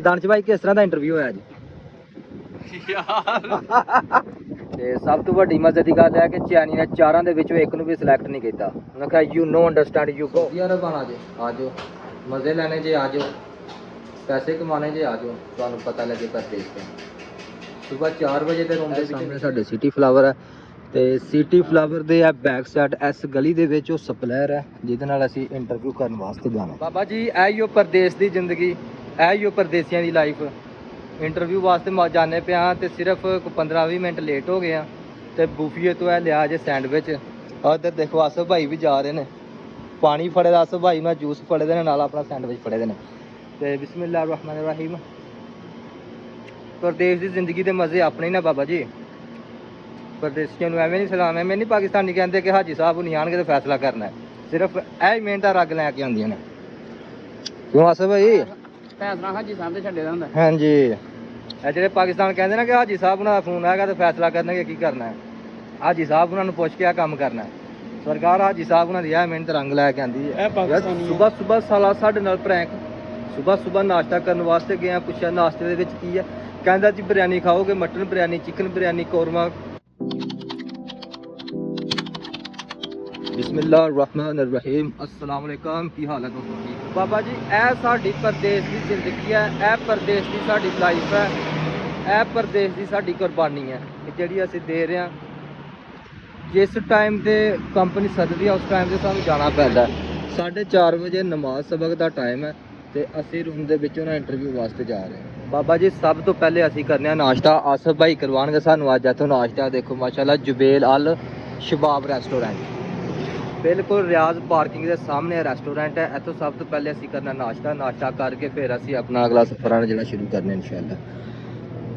ਦਾਨਿਸ਼ ਭਾਈ ਕਿਸ ਤਰ੍ਹਾਂ ਦਾ ਇੰਟਰਵਿਊ ਹੋਇਆ ਜੀ ਤੇ ਸਭ ਤੋਂ ਵੱਡੀ ਮਜ਼ੇ ਦੀ ਗੱਲ ਹੈ ਕਿ ਚੈਨੀ ਨੇ ਚਾਰਾਂ ਦੇ ਵਿੱਚੋਂ ਇੱਕ ਨੂੰ ਵੀ ਸਿਲੈਕਟ ਨਹੀਂ ਕੀਤਾ। ਉਹਨੇ ਕਿਹਾ ਯੂ ਨੋ ਅੰਡਰਸਟੈਂਡ ਯੂ ਗੋ ਯਾਰ ਬਾਣਾ ਜੀ ਆ ਜਾਓ ਮਜ਼ੇ ਲੈਣੇ ਜੇ ਆ ਜਾਓ ਪੈਸੇ ਕਮਾਣੇ ਜੇ ਆ ਜਾਓ ਤੁਹਾਨੂੰ ਪਤਾ ਲੱਗੇ ਪਰਦੇਸ ਤੇ। ਸਵੇਰ 4 ਵਜੇ ਦੇ ਰੂਮ ਦੇ ਸਾਹਮਣੇ ਸਾਡੇ ਸਿਟੀ ਫਲਾਵਰ ਹੈ ਤੇ ਸਿਟੀ ਫਲਾਵਰ ਦੇ ਆ ਬੈਕ ਸਾਈਡ ਇਸ ਗਲੀ ਦੇ ਵਿੱਚ ਉਹ ਸਪਲਾਇਰ ਹੈ ਜਿਹਦੇ ਨਾਲ ਅਸੀਂ ਇੰਟਰਵਿਊ ਕਰਨ ਵਾਸਤੇ ਜਾਣਾ। ਬਾਬਾ ਜੀ ਇਹੋ ਪਰਦੇਸ ਦੀ ਜ਼ਿੰਦਗੀ ਇਹੋ ਪਰਦੇਸੀਆਂ ਦੀ ਲਾਈਫ। ਇੰਟਰਵਿਊ ਵਾਸਤੇ ਜਾਣੇ ਪਿਆ ਤੇ ਸਿਰਫ 15-20 ਮਿੰਟ ਲੇਟ ਹੋ ਗਏ ਆ ਤੇ ਬੂਫੀਏ ਤੋਂ ਇਹ ਲਿਆ ਜੇ ਸੈਂਡਵਿਚ। ਇੱਧਰ ਦੇਖੋ ਆਸਫ ਭਾਈ ਵੀ ਜਾ ਰਹੇ ਨੇ ਪਾਣੀ ਫੜੇ ਦਾ ਆਸਫ ਭਾਈ ਨਾਲ ਜੂਸ ਫੜੇ ਦੇ ਨੇ ਨਾਲ ਆਪਣਾ ਸੈਂਡਵਿਚ ਫੜੇ ਦੇ ਨੇ ਤੇ ਬਿਸਮਿਲ੍ਲਾਹਿਰ ਰਹਿਮਾਨਿਰ ਰਹੀਮ। ਪਰਦੇਸ ਦੀ ਜ਼ਿੰਦਗੀ ਦੇ ਮਜ਼ੇ ਆਪਣੇ ਨਾ ਬਾਬਾ ਜੀ। ਪਰਦੇਸੀਆਂ ਨੂੰ ਐਵੇਂ ਨਹੀਂ ਸਲਾਮ ਐਵੇਂ ਨਹੀਂ ਪਾਕਿਸਤਾਨੀ ਕਹਿੰਦੇ ਕਿ ਹਾਜੀ ਸਾਹਿਬ ਨਹੀਂ ਆਣਗੇ ਤੇ ਫੈਸਲਾ ਕਰਨਾ ਹੈ। ਸਿਰਫ ਇਹ ਮਿਹਨਤਾਂ ਰੱਗ ਲੈ ਕੇ ਆਉਂਦੀਆਂ ਨੇ ਕਿਉਂ ਆਸਫ ਭਾਈ ਫੈਸਲਾ ਹਾਜੀ ਸਾਹਿਬ ਦੇ ਛੱਡੇ ਦਾ ਹੁੰਦਾ। ਹਾਂਜੀ ਇਹ ਜਿਹੜੇ ਪਾਕਿਸਤਾਨ ਕਹਿੰਦੇ ਨਾ ਕਿ ਹਾਜੀ ਸਾਹਿਬ ਉਹਨਾਂ ਦਾ ਫੋਨ ਆਏਗਾ ਤੇ ਫੈਸਲਾ ਕਰਨਗੇ ਕੀ ਕਰਨਾ ਹੈ। ਹਾਜੀ ਸਾਹਿਬ ਉਹਨਾਂ ਨੂੰ ਪੁੱਛ ਕੇ ਆ ਕੰਮ ਕਰਨਾ ਹੈ। ਸਰਕਾਰ ਹਾਜੀ ਸਾਹਿਬ ਉਹਨਾਂ ਦੀ ਇਹ ਮਿਹਨਤ ਰੰਗ ਲੈ ਕੇ ਆਂਦੀ ਹੈ। ਸੁਬਹ ਸਾਲਾ ਸਾਡੇ ਨਾਲ ਪ੍ਰੈਂਕ ਸੁਬਹ ਨਾਸ਼ਤਾ ਕਰਨ ਵਾਸਤੇ ਗਏ ਆ। ਪੁੱਛਿਆ ਨਾਸ਼ਤੇ ਦੇ ਵਿੱਚ ਕੀ ਹੈ ਕਹਿੰਦਾ ਜੀ ਬਿਰਿਆਨੀ ਖਾਓਗੇ ਮਟਨ ਬਿਰਿਆਨੀ ਚਿਕਨ ਬਿਰਿਆਨੀ ਕੌਰਮਾ। ਬਿਸਮਿਲ੍ਲਾਹਿਰਰਹਿਮਾਨਿਰਰਹੀਮ अस्सलाम वालेकुम ਕੀ ਹਾਲ ਹੈ ਦੋਸਤੋ। ਬਾਬਾ ਜੀ ਇਹ ਸਾਡੀ ਪਰਦੇਸ ਦੀ ਜ਼ਿੰਦਗੀ ਹੈ ਇਹ ਪਰਦੇਸ ਦੀ ਸਾਡੀ ਲਾਈਫ ਹੈ ਇਹ ਪਰਦੇਸ ਦੀ ਸਾਡੀ ਕੁਰਬਾਨੀ ਹੈ ਜਿਹੜੀ ਅਸੀਂ ਦੇ ਰਹੇ ਹਾਂ। ਜਿਸ ਟਾਈਮ ਤੇ ਕੰਪਨੀ ਸੱਦਦੀ ਆ ਉਸ ਟਾਈਮ ਤੇ ਸਾਨੂੰ ਜਾਣਾ ਪੈਂਦਾ। 4:30 ਵਜੇ ਨਮਾਜ਼ ਸਬਕ ਦਾ ਟਾਈਮ ਹੈ ਤੇ ਅਸੀਂ ਰੂਮ ਦੇ ਵਿੱਚੋਂ ਨਾ ਇੰਟਰਵਿਊ ਵਾਸਤੇ ਜਾ ਰਹੇ ਹਾਂ। ਬਾਬਾ ਜੀ ਸਭ ਤੋਂ ਪਹਿਲੇ ਅਸੀਂ ਕਰਨੇ ਆ ਨਾਸ਼ਤਾ। ਆਸਫ ਭਾਈ ਕਰਵਾਉਣਗੇ ਸਾਨੂੰ ਅੱਜ ਇੱਥੋਂ ਨਾਸ਼ਤਾ। ਦੇਖੋ ਮਾਸ਼ਾਅੱਲਾ ਜੁਬੇਲ ਅਲ ਸ਼ਬਾਬ ਰੈਸਟੋਰੈਂਟ ਬਿਲਕੁਲ ਰਿਆਜ਼ ਪਾਰਕਿੰਗ ਦੇ ਸਾਹਮਣੇ ਰੈਸਟੋਰੈਂਟ ਹੈ। ਇੱਥੋਂ ਸਭ ਤੋਂ ਪਹਿਲੇ ਅਸੀਂ ਕਰਨਾ ਨਾਸ਼ਤਾ ਕਰਕੇ ਫਿਰ ਅਸੀਂ ਆਪਣਾ ਅਗਲਾ ਸਫ਼ਰ ਜਿਹੜਾ ਸ਼ੁਰੂ ਕਰਨਾ ਇਨਸ਼ਾਅੱਲਾ।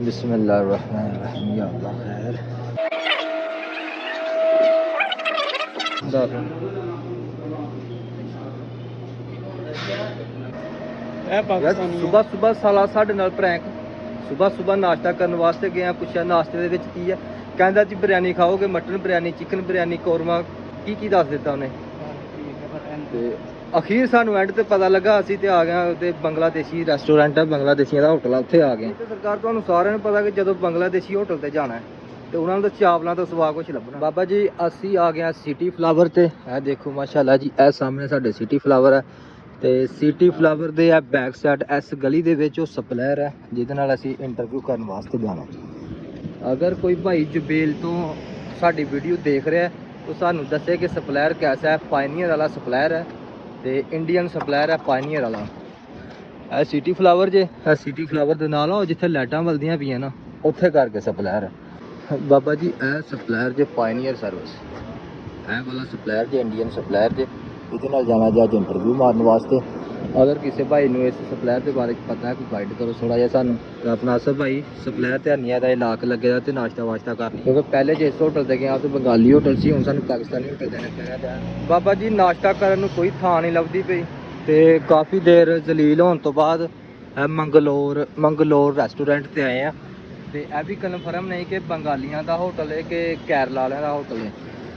ਬਿਸਮਿਲ੍ਲਾਹਿਰਰਹਿਮਾਨਿਰਰਹੀਮ ਯਾ ਅੱਲਾਹ ਖੈਰ। ਸੁਬਹ ਸਾਲਾ ਸਾਡੇ ਨਾਲ ਪ੍ਰੈਂਕ ਸੁਬਹ ਨਾਸ਼ਤਾ ਕਰਨ ਵਾਸਤੇ ਗਏ ਆ। ਪੁੱਛਿਆ ਨਾਸ਼ਤੇ ਦੇ ਵਿੱਚ ਕੀ ਹੈ ਕਹਿੰਦਾ ਜੀ ਬਿਰਿਆਨੀ ਖਾਓਗੇ ਮਟਨ ਬਿਰਿਆਨੀ ਚਿਕਨ ਬਿਰਿਆਨੀ ਕੌਰਮਾ ਕੀ ਦੱਸ ਦਿੱਤਾ ਉਹਨੇ ਤੇ ਅਖੀਰ ਸਾਨੂੰ ਐਂਡ ਤੇ ਪਤਾ ਲੱਗਾ ਅਸੀਂ ਤੇ ਆ ਗਏ ਤੇ ਬੰਗਲਾਦੇਸ਼ੀ ਰੈਸਟੋਰੈਂਟ ਹੈ ਬੰਗਲਾਦੇਸ਼ੀਆਂ ਦਾ ਹੋਟਲ ਆ ਉੱਥੇ ਆ ਗਏ। ਤੇ ਸਰਕਾਰ ਤੁਹਾਨੂੰ ਸਾਰਿਆਂ ਨੂੰ ਪਤਾ ਕਿ ਜਦੋਂ ਬੰਗਲਾਦੇਸ਼ੀ ਹੋਟਲ ਤੇ ਜਾਣਾ ਤੇ ਉਹਨਾਂ ਨੂੰ ਤਾਂ ਚਾਵਲਾਂ ਤੋਂ ਸਵਾ ਕੁਛ ਲੱਭਣਾ। ਬਾਬਾ ਜੀ ਅਸੀਂ ਆ ਗਏ ਸਿਟੀ ਫਲਾਵਰ ਤੇ ਇਹ ਦੇਖੋ ਮਾਸ਼ਾਅੱਲਾ ਜੀ ਇਹ ਸਾਹਮਣੇ ਸਾਡੇ ਸਿਟੀ ਫਲਾਵਰ ਹੈ ਤੇ ਸਿਟੀ ਫਲਾਵਰ ਦੇ ਆ ਬੈਕ ਸਾਈਡ ਇਸ ਗਲੀ ਦੇ ਵਿੱਚ ਉਹ ਸਪਲਾਇਰ ਹੈ ਜਿਹਦੇ ਨਾਲ ਅਸੀਂ ਇੰਟਰਵਿਊ ਕਰਨ ਵਾਸਤੇ ਜਾਣਾ। ਅਗਰ ਕੋਈ ਭਾਈ ਜੁਬੇਲ ਤੋਂ ਸਾਡੀ ਵੀਡੀਓ ਦੇਖ ਰਿਹਾ तो सानू दसे कि सप्लायर कैसा है। पायनियर वाला सप्लायर है तो इंडियन सप्लायर है पायनियर वाला। ਇਹ ਸਿਟੀ ਫਲਾਵਰ ਜੇ ਇਹ ਸਿਟੀ ਫਲਾਵਰ ਦੇ ਨਾਲ ਉਹ ਜਿੱਥੇ ਲਾਈਟਾਂ ਬਲਦੀਆਂ ਪਈਆਂ ਨਾ ਉੱਥੇ ਕਰਕੇ ਸਪਲਾਇਰ ਹੈ। ਬਾਬਾ ਜੀ ਇਹ ਸਪਲਾਇਰ ਜੇ ਪਾਇਨੀਅਰ ਸਰਵਿਸ ਇਹ ਵਾਲਾ ਸਪਲਾਇਰ ਜੇ ਇੰਡੀਅਨ ਸਪਲਾਇਰ ਜੇ ਇਹਦੇ ਨਾਲ ਜਾਣਾ ਜੇ ਅੱਜ ਇੰਟਰਵਿਊ ਮਾਰਨ ਵਾਸਤੇ। ਅਗਰ ਕਿਸੇ ਭਾਈ ਨੂੰ ਇਸ ਸਪਲਾਇਰ ਦੇ ਬਾਰੇ ਪਤਾ ਹੈ ਕੋਈ ਗਾਈਡ ਕਰੋ ਥੋੜਾ ਜਿਹਾ ਸਾਨੂੰ। ਤਾਂ ਆਪਣਾ ਆਸਫ ਭਾਈ ਸਪਲਾਇਰ ਧਿਆਨੀਆ ਦਾ ਇਲਾਕ ਲੱਗੇ ਦਾ ਤੇ ਨਾਸ਼ਤਾ ਵਾਸ਼ਤਾ ਕਰਨੀ ਕਿਉਂਕਿ ਪਹਿਲੇ ਜਿਸ ਹੋਟਲ ਤੇ ਗਏ ਆ ਤੇ ਬੰਗਾਲੀ ਹੋਟਲ ਸੀ ਹੁਣ ਸਾਨੂੰ ਪਾਕਿਸਤਾਨੀ ਹੋਟਲ ਦੇਣਾ ਪੈਣਾ। ਬਾਬਾ ਜੀ ਨਾਸ਼ਤਾ ਕਰਨ ਨੂੰ ਕੋਈ ਥਾਂ ਨਹੀਂ ਲੱਭਦੀ ਪਈ ਤੇ ਕਾਫੀ ਦੇਰ ਜਲੀਲ ਹੋਣ ਤੋਂ ਬਾਅਦ ਮੰਗਲੋਰ ਰੈਸਟੋਰੈਂਟ ਤੇ ਆਏ ਆ ਤੇ ਇਹ ਵੀ ਕਨਫਰਮ ਨਹੀਂ ਕਿ ਬੰਗਾਲੀਆਂ ਦਾ ਹੋਟਲ ਹੈ ਕਿ ਕੇਰਲਾ ਵਾਲਿਆਂ ਦਾ ਹੋਟਲ ਹੈ।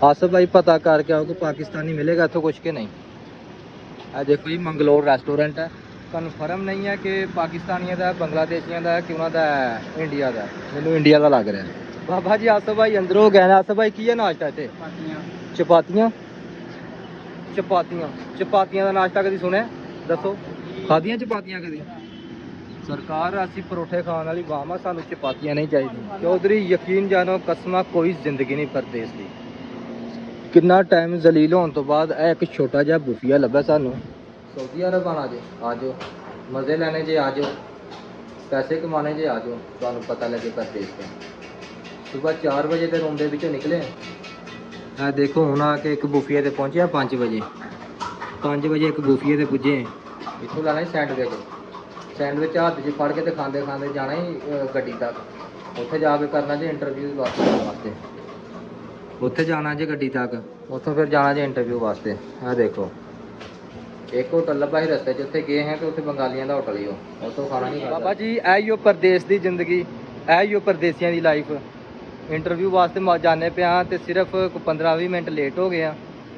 ਆਸਫ ਭਾਈ ਪਤਾ ਕਰਕੇ ਆਓ ਕਿ ਪਾਕਿਸਤਾਨੀ ਮਿਲੇਗਾ ਇੱਥੋਂ ਕੁਛ ਕਿ ਨਹੀਂ। ਇਹ ਦੇਖੋ ਜੀ ਮੰਗਲੋਰ ਰੈਸਟੋਰੈਂਟ ਹੈ ਕਨਫਰਮ ਨਹੀਂ ਹੈ ਕਿ ਪਾਕਿਸਤਾਨੀਆਂ ਦਾ ਬੰਗਲਾਦੇਸ਼ੀਆਂ ਦਾ ਕਿ ਉਹਨਾਂ ਦਾ ਇੰਡੀਆ ਦਾ। ਮੈਨੂੰ ਇੰਡੀਆ ਦਾ ਲੱਗ ਰਿਹਾ। ਬਾਬਾ ਜੀ ਆਸਫ ਭਾਈ ਅੰਦਰੋਂ ਗਏ ਨੇ। ਆਸਫ ਭਾਈ ਕੀ ਹੈ ਨਾਸ਼ਤਾ ਇੱਥੇ? ਚਪਾਤੀਆਂ ਦਾ ਨਾਸ਼ਤਾ ਕਦੀ ਸੁਣਿਆ ਦੱਸੋ? ਖਾਧੀਆਂ ਚਪਾਤੀਆਂ ਕਦੀ? ਸਰਕਾਰ ਅਸੀਂ ਪਰੌਠੇ ਖਾਣ ਵਾਲੀ ਬਾਮ ਆ ਸਾਨੂੰ ਚਪਾਤੀਆਂ ਨਹੀਂ ਚਾਹੀਦੀਆਂ। ਚੌਧਰੀ ਯਕੀਨ ਜਾਨੋ ਕਸਮਾਂ ਕੋਈ ਜ਼ਿੰਦਗੀ ਨਹੀਂ ਪਰਦੇਸ ਦੀ। ਕਿੰਨਾ ਟਾਈਮ ਜ਼ਲੀਲ ਹੋਣ ਤੋਂ ਬਾਅਦ ਇਹ ਇੱਕ ਛੋਟਾ ਜਿਹਾ ਬੂਫੀਆ ਲੱਭਾ ਸਾਨੂੰ। ਸਊਦੀ ਅਰਬ ਆਣਾ ਜੇ ਆ ਜਾਓ ਮਜ਼ੇ ਲੈਣੇ ਜੇ ਆ ਜਾਓ ਪੈਸੇ ਕਮਾਣੇ ਜੇ ਆ ਜਾਓ ਤੁਹਾਨੂੰ ਪਤਾ ਲੱਗੇ ਪਰਦੇਸ ਤੇ। ਸਵੇਰ 4 ਵਜੇ ਦੇ ਰੂਮ ਦੇ ਵਿੱਚੋਂ ਨਿਕਲੇ ਆ ਦੇਖੋ ਹੁਣ ਆ ਕੇ ਇੱਕ ਬੂਫੀਏ ਤੇ ਪਹੁੰਚਿਆ 5 ਵਜੇ ਇੱਕ ਬੂਫੀਏ ਤੇ ਪੁੱਜੇ। ਇੱਥੋਂ ਲੈਣਾ ਸੈਂਡਵਿਚ ਹੱਥ 'ਚ ਫੜ ਕੇ ਤੇ ਖਾਂਦੇ ਜਾਣਾ ਹੀ ਗੱਡੀ ਤੱਕ। ਉੱਥੇ ਜਾ ਕੇ ਕਰਨਾ ਜੇ ਇੰਟਰਵਿਊ ਵਾਸਤੇ ਉੱਥੇ ਜਾਣਾ ਜੇ ਗੱਡੀ ਤੱਕ ਉੱਥੋਂ ਫਿਰ ਜਾਣਾ ਜੇ ਇੰਟਰਵਿਊ ਵਾਸਤੇ। ਆਹ ਦੇਖੋ ਇੱਕ ਹੋਟਲ ਲੱਭਾ ਸੀ ਰਸਤੇ 'ਚ ਉੱਥੇ ਗਏ ਹੈ ਤੇ ਉੱਥੇ ਬੰਗਾਲੀਆਂ ਦਾ ਹੋਟਲ ਹੀ ਉਹ ਉੱਥੋਂ ਖਾਣਾ ਨਹੀਂ ਖਾਦਾ। ਬਾਬਾ ਜੀ ਇਹੋ ਪਰਦੇਸ ਦੀ ਜ਼ਿੰਦਗੀ ਇਹੋ ਪਰਦੇਸੀਆਂ ਦੀ ਲਾਈਫ। ਇੰਟਰਵਿਊ ਵਾਸਤੇ ਜਾਣੇ ਪਿਆ ਤੇ ਸਿਰਫ 15-20 ਮਿੰਟ ਲੇਟ ਹੋ ਗਏ ਆ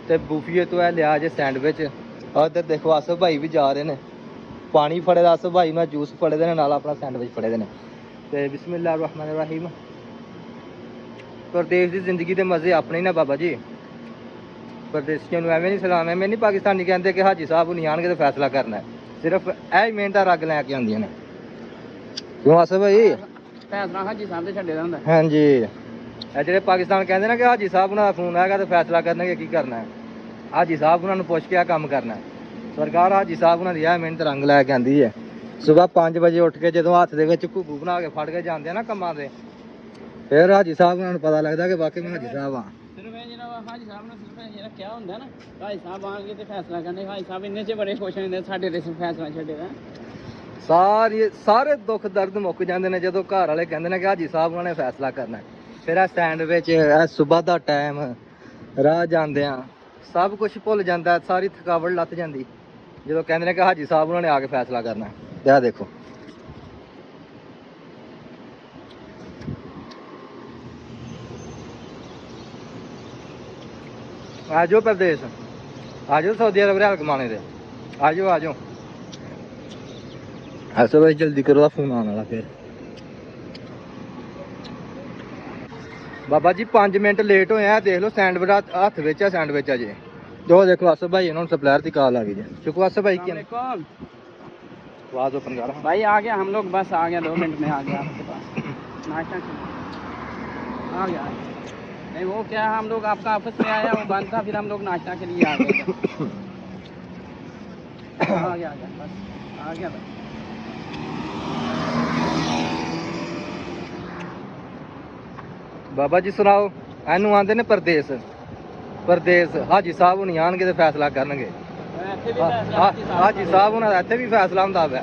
ਤੇ ਬੂਫੀਏ ਤੋਂ ਇਹ ਲਿਆ ਜੇ ਸੈਂਡਵਿਚ। ਇੱਧਰ ਦੇਖੋ ਆਸਫ ਭਾਈ ਵੀ ਜਾ ਰਹੇ ਨੇ ਪਾਣੀ ਫੜੇ ਦਾ, ਆਸਫ ਭਾਈ ਨਾਲ ਜੂਸ ਫੜੇ ਦੇ ਨੇ, ਨਾਲ ਆਪਣਾ ਸੈਂਡਵਿਚ ਫੜੇ ਦੇ ਨੇ। ਤੇ ਬਿਸਮਿਲ੍ਲਾਹਿਰ ਰਹਿਮਾਨਿਰ ਰਹੀਮ। ਪ੍ਰਦੇਸ਼ ਦੀ ਜ਼ਿੰਦਗੀ ਦੇ ਮਜ਼ੇ ਆਪਣੇ ਹੀ ਨਾ ਬਾਬਾ ਜੀ। ਪ੍ਰਦੇਸੀਆਂ ਨੂੰ ਐਵੇਂ ਨਹੀਂ ਸਲਾਮ, ਐਵੇਂ ਨਹੀਂ ਪਾਕਿਸਤਾਨੀ ਕਹਿੰਦੇ ਕਿ ਹਾਜੀ ਸਾਹਿਬ ਨਹੀਂ ਆਣਗੇ ਤੇ ਫੈਸਲਾ ਕਰਨਾ ਹੈ। ਸਿਰਫ ਇਹ ਹੀ ਮਿਹਨਤਾਂ ਰੱਗ ਲੈ ਕੇ ਆਉਂਦੀਆਂ ਨੇ। ਕਿਉਂ ਆਸਫ ਭਾਈ? ਫੈਸਲਾ ਹਾਜੀ ਸਾਹਿਬ ਦੇ ਛੱਡੇ ਦਾ ਹੁੰਦਾ। ਹਾਂਜੀ, ਇਹ ਜਿਹੜੇ ਪਾਕਿਸਤਾਨ ਕਹਿੰਦੇ ਨਾ ਕਿ ਹਾਜੀ ਸਾਹਿਬ ਉਹਨਾਂ ਦਾ ਫੋਨ ਆਏਗਾ ਤੇ ਫੈਸਲਾ ਕਰਨਗੇ ਕੀ ਕਰਨਾ ਹੈ, ਹਾਜੀ ਸਾਹਿਬ ਉਹਨਾਂ ਨੂੰ ਪੁੱਛ ਕੇ ਆ ਕੰਮ ਕਰਨਾ ਹੈ। ਸਰਕਾਰ ਹਾਜੀ ਸਾਹਿਬ ਉਹਨਾਂ ਦੀ ਇਹ ਮਿਹਨਤ ਰੰਗ ਲੈ ਕੇ ਆਂਦੀ ਹੈ। ਸਵੇਰ 5 ਵਜੇ ਉੱਠ ਕੇ ਜਦੋਂ ਹੱਥ ਦੇ ਵਿੱਚ ਘੁੱਗੂ ਬਣਾ ਕੇ ਫੜ ਕੇ ਜਾਂਦੇ ਆ ਨਾ ਕੰਮਾਂ ਤੇ, ਫਿਰ ਹਾਜੀ ਸਾਹਿਬ ਉਹਨਾਂ ਨੂੰ ਪਤਾ ਲੱਗਦਾ ਕਿ ਵਾਕਈ ਮੈਂ ਹਾਜੀ ਸਾਹਿਬ ਆ। ਸਿਰਫ ਇਹ ਜਿਹੜਾ ਹਾਜੀ ਸਾਹਿਬ ਨੇ ਸਿਰਫ ਜਿਹੜਾ ਕਿਹਾ ਹੁੰਦਾ ਨਾ, ਹਾਜੀ ਸਾਹਿਬ ਆਣਗੇ ਤੇ ਫੈਸਲਾ ਕਰਨੇ। ਹਾਜੀ ਸਾਹਿਬ ਇੰਨੇ 'ਚ ਬੜੇ ਖੁਸ਼ ਹੁੰਦੇ ਸਾਡੇ ਦੇ ਫੈਸਲਾ ਛੱਡੇ ਦਾ। ਸਾਰੇ ਦੁੱਖ ਦਰਦ ਮੁੱਕ ਜਾਂਦੇ ਨੇ ਜਦੋਂ ਘਰ ਵਾਲੇ ਕਹਿੰਦੇ ਨੇ ਕਿ ਹਾਜੀ ਸਾਹਿਬ ਉਹਨਾਂ ਨੇ ਫੈਸਲਾ ਕਰਨਾ। ਫਿਰ ਇਹ ਸੈਂਡਵਿਚ, ਇਹ ਸਵੇਰ ਦਾ ਟਾਈਮ, ਰਾਹ ਜਾਂਦਿਆਂ ਸਭ ਕੁਝ ਭੁੱਲ ਜਾਂਦਾ, ਸਾਰੀ ਥਕਾਵਟ ਲੱਥ ਜਾਂਦੀ ਜਦੋਂ ਕਹਿੰਦੇ ਨੇ ਕਿ ਹਾਜੀ ਸਾਹਿਬ ਉਹਨਾਂ ਨੇ ਆ ਕੇ ਫੈਸਲਾ ਕਰਨਾ। ਤੇ ਆਹ ਦੇਖੋ, ਆ ਜਾਓ ਪ੍ਰਦੇਸ਼, ਆ ਜਾਓ ਸਾਊਦੀ ਅਰਬ ਰਿਆਲ ਕਮਾਣੇ ਦੇ, ਆ ਜਾਓ ਆ ਜਾਓ। ਐਸਾ ਭਾਈ ਜਲਦੀ ਕਰੋ, ਦਾ ਫੋਨ ਆਉਣ ਵਾਲਾ। ਫਿਰ ਬਾਬਾ ਜੀ 5 ਮਿੰਟ ਲੇਟ ਹੋਏ ਆ, ਦੇਖ ਲਓ ਸੈਂਡਵਿਚ ਹੱਥ ਵਿੱਚ ਆ, ਸੈਂਡਵਿਚ ਆ ਜੀ। ਜੋ ਦੇਖੋ ਆਸਫ भाई, इन्होंने सप्लायर की कॉल आ गई है। शुक्र आसफ भाई की आवाज ओपन कर भाई। आ गया हम लोग, बस आ गया 2 मिनट में आ गया आपके पास। नाश्ता आ गया नहीं, वो क्या हम लोग आपका ऑफिस में आया, वो बंद था, फिर हम लोग नाश्ता के लिए आ गए। आ गया बस आ गया बस। बाबा जी सुनाओ, एनू आंदे ने परदेस, परदेस हाजी साहब हुणी आणगे ते फैसला करनगे। हाजी साहब हुणां दा इत्थे भी फैसला हुंदा पिया।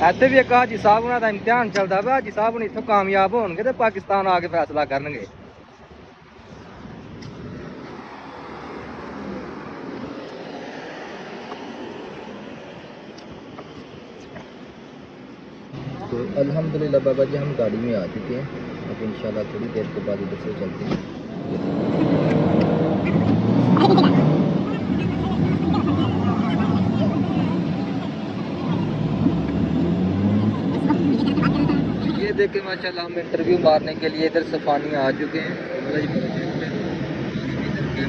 इत्थे भी एक हाजी साहब हुणां दा इम्तिहान चलदा पिया। हाजी साहब हुण इत्थों कामयाब होणगे ते पाकिस्तान आके फैसला करनगे। तो अल्हम्दुलिल्लाह बाबा जी हम गाड़ी में आ चुके हैं। अब इंशाल्लाह थोड़ी देर के बाद इधर से चलते हैं। ये देखें माशाल्लाह हम इंटरव्यू मारने के लिए इधर सफानी आ चुके हैं।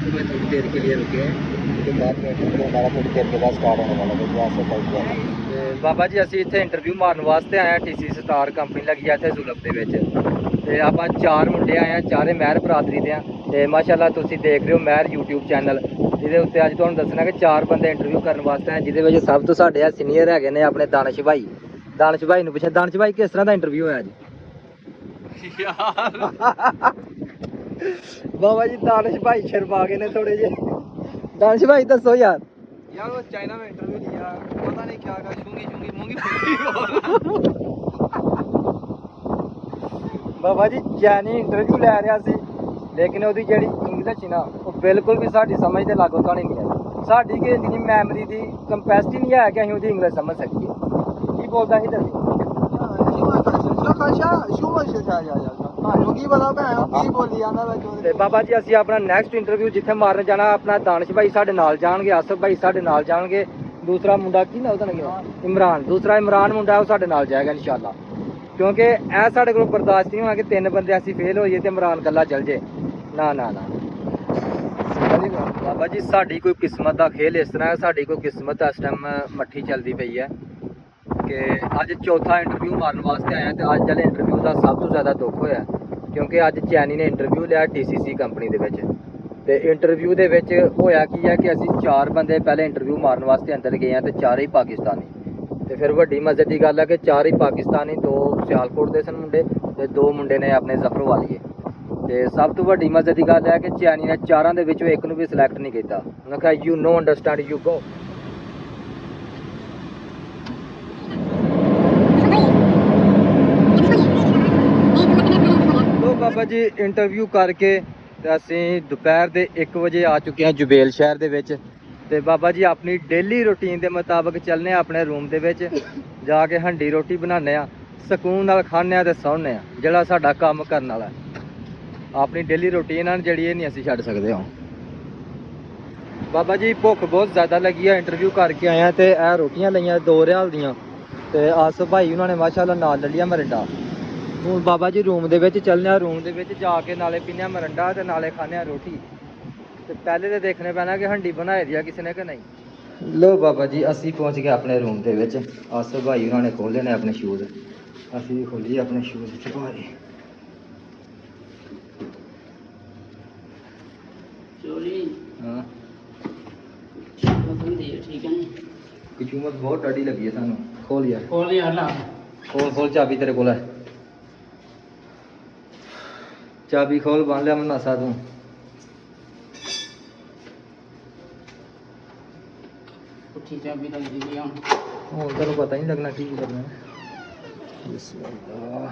थोड़ी देर के लिए रुके हैं, उसके बाद में इंटरव्यू हमारा थोड़ी देर के बाद स्टार्ट होने वाला है। बाबा जी ਅਸੀਂ ਇੱਥੇ ਇੰਟਰਵਿਊ ਮਾਰਨ ਵਾਸਤੇ ਆਏ ਆ। TC ਸਟਾਰ ਕੰਪਨੀ ਲੱਗੀ ਆ ਇੱਥੇ ਜ਼ੁਲਫ ਦੇ ਵਿੱਚ, ਤੇ ਆਪਾਂ 4 ਮੁੰਡੇ ਆਏ ਆ, ਚਾਰੇ ਮਹਿਰ ਬਰਾਦਰੀ ਦੇ ਆ। ਤੇ ਮਾਸ਼ਾਅੱਲਾ ਤੁਸੀਂ ਦੇਖ ਰਹੇ ਹੋ ਮਹਿਰ YouTube ਚੈਨਲ, ਜਿਹਦੇ ਉੱਤੇ ਅੱਜ ਤੁਹਾਨੂੰ ਦੱਸਣਾ ਕਿ 4 ਬੰਦੇ ਇੰਟਰਵਿਊ ਕਰਨ ਵਾਸਤੇ ਆਏ, ਜਿਹਦੇ ਵਿੱਚ ਸਭ ਤੋਂ ਸਾਡੇ ਆ ਸੀਨੀਅਰ ਹੈਗੇ ਨੇ ਆਪਣੇ ਦਾਨਿਸ਼ ਭਾਈ। ਦਾਨਿਸ਼ ਭਾਈ ਨੂੰ ਪੁੱਛਿਆ, ਦਾਨਿਸ਼ ਭਾਈ ਕਿਸ ਤਰ੍ਹਾਂ ਦਾ ਇੰਟਰਵਿਊ ਹੋਇਆ ਜੀ? ਬਾਬਾ ਜੀ ਦਾਨਿਸ਼ ਭਾਈ ਸ਼ਰਮਾ ਗਏ ਨੇ ਥੋੜੇ ਜਿਹੇ। ਦਾਨਿਸ਼ ਭਾਈ ਦੱਸੋ यार वो चाइना में इंटरव्यू लिया, पता नहीं क्या कहा, शूंगी शूंगी मूंगी। ਬਾਬਾ ਜੀ ਚੈਨੀ ਇੰਟਰਵਿਊ ਲੈ ਰਿਹਾ ਸੀ, ਲੇਕਿਨ ਉਹਦੀ ਜਿਹੜੀ ਇੰਗਲਿਸ਼ ਸੀ ਨਾ, ਉਹ ਬਿਲਕੁਲ ਵੀ ਸਾਡੀ ਸਮਝ ਦੇ ਲਾਗੂ ਤਾਂ ਨਹੀਂ ਆਈ। ਸਾਡੀ ਕਿ ਇਤਨੀ ਮੈਮਰੀ ਦੀ ਕੰਪੈਸਿਟੀ ਨਹੀਂ ਹੈ ਕਿ ਅਸੀਂ ਉਹਦੀ ਇੰਗਲਿਸ਼ ਸਮਝ ਸਕੀਏ। ਕੀ ਬੋਲਦਾ ਸੀ ਦੱਸੀ? ਤੇ ਬਾਬਾ ਜੀ ਅਸੀਂ ਆਪਣਾ ਨੈਕਸਟ ਇੰਟਰਵਿਊ ਜਿੱਥੇ ਮਾਰਨ ਜਾਣਾ, ਆਪਣਾ ਦਾਨਿਸ਼ ਭਾਈ ਸਾਡੇ ਨਾਲ ਜਾਣਗੇ, ਆਸਫ ਭਾਈ ਸਾਡੇ ਨਾਲ ਜਾਣਗੇ, ਦੂਸਰਾ ਮੁੰਡਾ ਕੀ ਨਾ ਉਹਦਾ ਨਾਮ ਇਮਰਾਨ, ਦੂਸਰਾ ਇਮਰਾਨ ਮੁੰਡਾ ਉਹ ਸਾਡੇ ਨਾਲ ਜਾਏਗਾ ਇਨਸ਼ਾਅੱਲਾ। ਕਿਉਂਕਿ ਇਹ ਸਾਡੇ ਕੋਲ ਬਰਦਾਸ਼ਤ ਨਹੀਂ ਹੋਣਾ ਕਿ 3 ਬੰਦੇ ਅਸੀਂ ਫੇਲ ਹੋਈਏ ਤੇ ਇਮਰਾਨ ਇਕੱਲਾ ਚੱਲ ਜੇ। ਨਾ ਨਾ ਨਾ ਬਾਬਾ ਜੀ ਸਾਡੀ ਕੋਈ ਕਿਸਮਤ ਦਾ ਖੇਲ ਇਸ ਤਰ੍ਹਾਂ ਹੈ, ਸਾਡੀ ਕੋਈ ਕਿਸਮਤ ਇਸ ਟਾਈਮ ਮੱਠੀ ਚੱਲਦੀ ਪਈ ਹੈ ਕਿ ਅੱਜ ਚੌਥਾ ਇੰਟਰਵਿਊ ਮਾਰਨ ਵਾਸਤੇ ਆਇਆ। ਤੇ ਅੱਜ ਵਾਲੇ ਇੰਟਰਵਿਊ ਦਾ ਸਭ ਤੋਂ ਜ਼ਿਆਦਾ ਦੁੱਖ ਹੋਇਆ ਕਿਉਂਕਿ ਅੱਜ ਚੈਨੀ ਨੇ ਇੰਟਰਵਿਊ ਲਿਆ TCC ਕੰਪਨੀ ਦੇ ਵਿੱਚ। ਤੇ ਇੰਟਰਵਿਊ ਦੇ ਵਿੱਚ ਹੋਇਆ ਕੀ ਹੈ ਕਿ ਅਸੀਂ 4 ਬੰਦੇ ਪਹਿਲੇ ਇੰਟਰਵਿਊ ਮਾਰਨ ਵਾਸਤੇ ਅੰਦਰ ਗਏ ਹਾਂ ਤੇ 4 ਹੀ ਪਾਕਿਸਤਾਨੀ। ਤੇ ਫਿਰ ਵੱਡੀ ਮਜ਼ੇ ਦੀ ਗੱਲ ਹੈ ਕਿ 4 ਹੀ ਪਾਕਿਸਤਾਨੀ, 2 ਸਿਆਲਕੋਟ ਦੇ ਸਨ ਮੁੰਡੇ ਤੇ 2 ਮੁੰਡੇ ਨੇ ਆਪਣੇ ਜ਼ਫਰਵਾਲੀਏ। ਤੇ ਸਭ ਤੋਂ ਵੱਡੀ ਮਜ਼ੇ ਦੀ ਗੱਲ ਹੈ ਕਿ ਚੈਨੀ ਨੇ 4 ਦੇ ਵਿੱਚੋਂ ਇੱਕ ਨੂੰ ਵੀ ਸਿਲੈਕਟ ਨਹੀਂ ਕੀਤਾ। ਉਹਨੇ ਕਿਹਾ you know understand you go. Baba ji interview ਕਰਕੇ ਤੇ ਅਸੀਂ ਦੁਪਹਿਰ ਦੇ 1 ਵਜੇ ਆ ਚੁੱਕੇ ਹਾਂ ਜੁਬੇਲ ਸ਼ਹਿਰ ਦੇ ਵਿੱਚ। ਤੇ ਬਾਬਾ ਜੀ ਆਪਣੀ ਡੇਲੀ ਰੂਟੀਨ ਦੇ ਮੁਤਾਬਕ ਚੱਲਨੇ ਆ ਆਪਣੇ ਰੂਮ ਦੇ ਵਿੱਚ ਜਾ ਕੇ ਹੰਡੀ ਰੋਟੀ ਬਣਾਉਂਦੇ ਆ, ਸਕੂਨ ਨਾਲ ਖਾਂਦੇ ਆ ਤੇ ਸੌਂਦੇ ਆ। ਜਿਹੜਾ ਸਾਡਾ ਕੰਮ ਕਰਨ ਵਾਲਾ ਆਪਣੀ ਡੇਲੀ ਰੂਟੀਨ ਆ ਜਿਹੜੀ, ਇਹ ਨਹੀਂ ਅਸੀਂ ਛੱਡ ਸਕਦੇ ਹਾਂ। ਬਾਬਾ ਜੀ ਭੁੱਖ ਬਹੁਤ ਜ਼ਿਆਦਾ ਲੱਗੀ ਆ, ਇੰਟਰਵਿਊ ਕਰਕੇ ਆਏ ਆ ਤੇ ਇਹ ਰੋਟੀਆਂ ਲਈਆਂ 2 ਰਿਆਲ ਦੀਆਂ ਤੇ ਆਸ ਭਾਈ ਉਹਨਾਂ ਨੇ ਮਾਸ਼ਾਅੱਲਾ ਨਾਲ ਲੈ ਲਿਆ ਮਰਿੰਡਾ। ਹੁਣ ਬਾਬਾ ਜੀ ਰੂਮ ਦੇ ਵਿੱਚ ਚੱਲਦੇ ਆ, ਰੂਮ ਦੇ ਵਿੱਚ ਜਾ ਕੇ ਨਾਲੇ ਪੀਨੇ ਆ ਮਰਿੰਡਾ ਤੇ ਨਾਲੇ ਖਾਣੇ ਆ ਰੋਟੀ। ਤੇ ਪਹਿਲੇ ਤੇ ਦੇਖਣੇ ਪੈਣਾ ਕਿ ਹੰਡੀ ਬਣਾਈ ਦੀ ਆ ਕਿਸੇ ਨੇ ਕਿ ਨਹੀਂ। ਲੋ ਬਾਬਾ ਜੀ ਅਸੀਂ ਪਹੁੰਚ ਗਏ ਆਪਣੇ ਰੂਮ ਦੇ ਵਿੱਚ। ਆਸ ਭਾਈ ਉਹਨਾਂ ਨੇ ਖੋਲ੍ਹੇ ਨੇ ਆਪਣੇ ਸ਼ੂਜ਼, ਅਸੀਂ ਵੀ ਖੋਲੀਏ ਆਪਣੇ ਸ਼ੂਜ਼ ਚੁਕਾਏ। चोरी ਹਾਂ पसंद है ठीक है नहीं ਕਿਚੂਮਤ ਬਹੁਤ ਡਾਢੀ ਲੱਗੀ ਹੈ ਸਾਨੂੰ। ਖੋਲ ਯਾਰ, खोल यार ला ਖੋਲ ਚਾਬੀ ਤੇਰੇ ਕੋਲ ਹੈ। ਚਾਬੀ ਖੋਲ, ਬੰਨ ਲਿਆ ਮਨਾਸਾ ਤੂੰ। पुट्ठी चाबी लग दी हम ਹੁਣ ਤੈਨੂੰ ਪਤਾ ਹੀ ਨਹੀਂ ਲੱਗਣਾ ਕੀ ਕਰਨਾ ਹੈ। ਬਿਸਮਿਲ੍ਲਾਹ।